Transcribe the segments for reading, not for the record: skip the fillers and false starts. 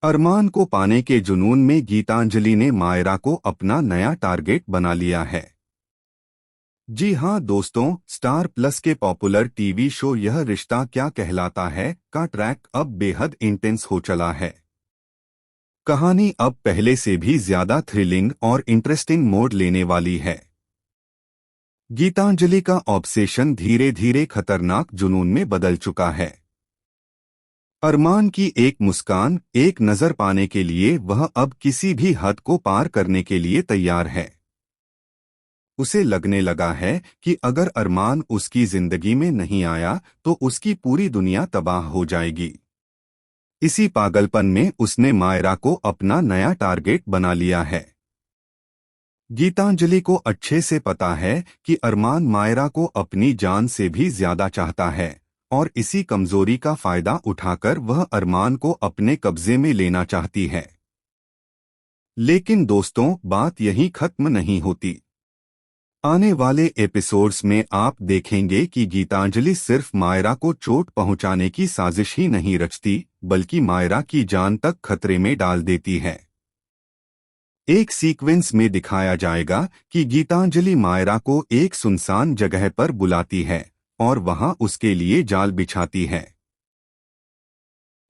अरमान को पाने के जुनून में गीतांजलि ने मायरा को अपना नया टारगेट बना लिया है। जी हां दोस्तों, स्टार प्लस के पॉपुलर टीवी शो यह रिश्ता क्या कहलाता है का ट्रैक अब बेहद इंटेंस हो चला है। कहानी अब पहले से भी ज्यादा थ्रिलिंग और इंटरेस्टिंग मोड लेने वाली है। गीतांजलि का ऑब्सेशन धीरे धीरे खतरनाक जुनून में बदल चुका है। अरमान की एक मुस्कान, एक नजर पाने के लिए वह अब किसी भी हद को पार करने के लिए तैयार है। उसे लगने लगा है कि अगर अरमान उसकी जिंदगी में नहीं आया तो उसकी पूरी दुनिया तबाह हो जाएगी। इसी पागलपन में उसने मायरा को अपना नया टारगेट बना लिया है। गीतांजलि को अच्छे से पता है कि अरमान मायरा को अपनी जान से भी ज्यादा चाहता है और इसी कमजोरी का फायदा उठाकर वह अरमान को अपने कब्जे में लेना चाहती है। लेकिन दोस्तों, बात यहीं खत्म नहीं होती। आने वाले एपिसोड्स में आप देखेंगे कि गीतांजलि सिर्फ मायरा को चोट पहुंचाने की साजिश ही नहीं रचती, बल्कि मायरा की जान तक खतरे में डाल देती है। एक सीक्वेंस में दिखाया जाएगा कि गीतांजलि मायरा को एक सुनसान जगह पर बुलाती है और वहां उसके लिए जाल बिछाती है।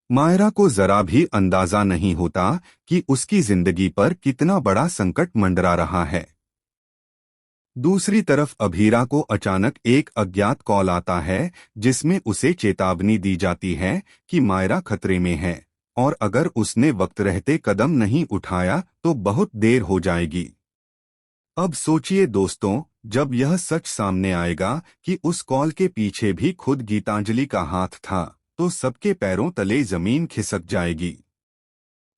मायरा को जरा भी अंदाजा नहीं होता कि उसकी जिंदगी पर कितना बड़ा संकट मंडरा रहा है। दूसरी तरफ अभीरा को अचानक एक अज्ञात कॉल आता है जिसमें उसे चेतावनी दी जाती है कि मायरा खतरे में है और अगर उसने वक्त रहते कदम नहीं उठाया तो बहुत देर हो जाएगी। अब सोचिए दोस्तों, जब यह सच सामने आएगा कि उस कॉल के पीछे भी खुद गीतांजलि का हाथ था, तो सबके पैरों तले जमीन खिसक जाएगी।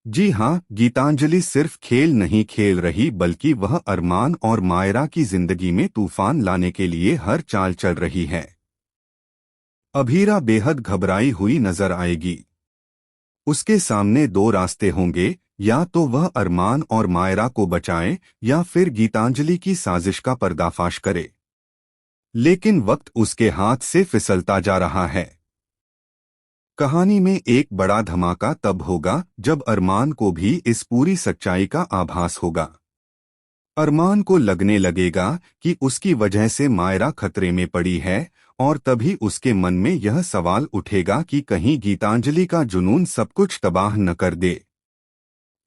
जी हाँ, गीतांजलि सिर्फ खेल नहीं खेल रही, बल्कि वह अरमान और मायरा की जिंदगी में तूफान लाने के लिए हर चाल चल रही है। अभीरा बेहद घबराई हुई नजर आएगी। उसके सामने दो रास्ते होंगे, या तो वह अरमान और मायरा को बचाए या फिर गीतांजलि की साजिश का पर्दाफाश करे। लेकिन वक्त उसके हाथ से फिसलता जा रहा है। कहानी में एक बड़ा धमाका तब होगा जब अरमान को भी इस पूरी सच्चाई का आभास होगा। अरमान को लगने लगेगा कि उसकी वजह से मायरा खतरे में पड़ी है और तभी उसके मन में यह सवाल उठेगा कि कहीं गीतांजलि का जुनून सब कुछ तबाह न कर दे।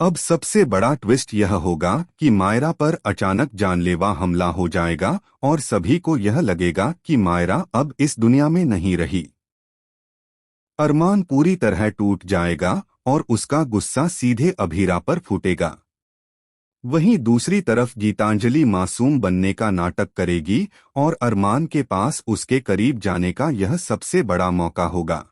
अब सबसे बड़ा ट्विस्ट यह होगा कि मायरा पर अचानक जानलेवा हमला हो जाएगा और सभी को यह लगेगा कि मायरा अब इस दुनिया में नहीं रही। अरमान पूरी तरह टूट जाएगा और उसका गुस्सा सीधे अभीरा पर फूटेगा। वहीं दूसरी तरफ गीतांजलि मासूम बनने का नाटक करेगी और अरमान के पास उसके करीब जाने का यह सबसे बड़ा मौका होगा।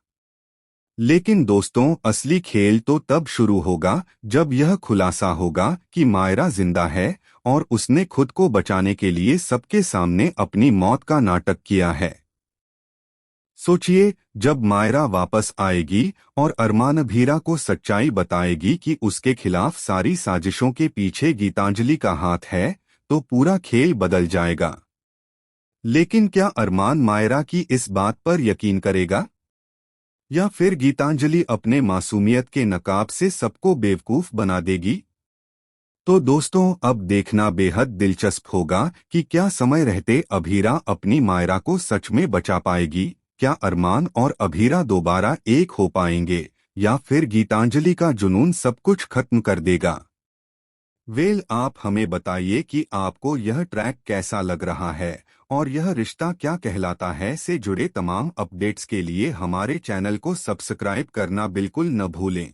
लेकिन दोस्तों, असली खेल तो तब शुरू होगा जब यह खुलासा होगा कि मायरा जिंदा है और उसने खुद को बचाने के लिए सबके सामने अपनी मौत का नाटक किया है। सोचिए, जब मायरा वापस आएगी और अरमान अभीरा को सच्चाई बताएगी कि उसके खिलाफ सारी साजिशों के पीछे गीतांजलि का हाथ है, तो पूरा खेल बदल जाएगा। लेकिन क्या अरमान मायरा की इस बात पर यकीन करेगा, या फिर गीतांजलि अपने मासूमियत के नकाब से सबको बेवकूफ बना देगी? तो दोस्तों, अब देखना बेहद दिलचस्प होगा कि क्या समय रहते अभीरा अपनी मायरा को सच में बचा पाएगी। क्या अरमान और अभीरा दोबारा एक हो पाएंगे या फिर गीतांजलि का जुनून सब कुछ खत्म कर देगा? आप हमें बताइए कि आपको यह ट्रैक कैसा लग रहा है और यह रिश्ता क्या कहलाता है से जुड़े तमाम अपडेट्स के लिए हमारे चैनल को सब्सक्राइब करना बिल्कुल न भूलें।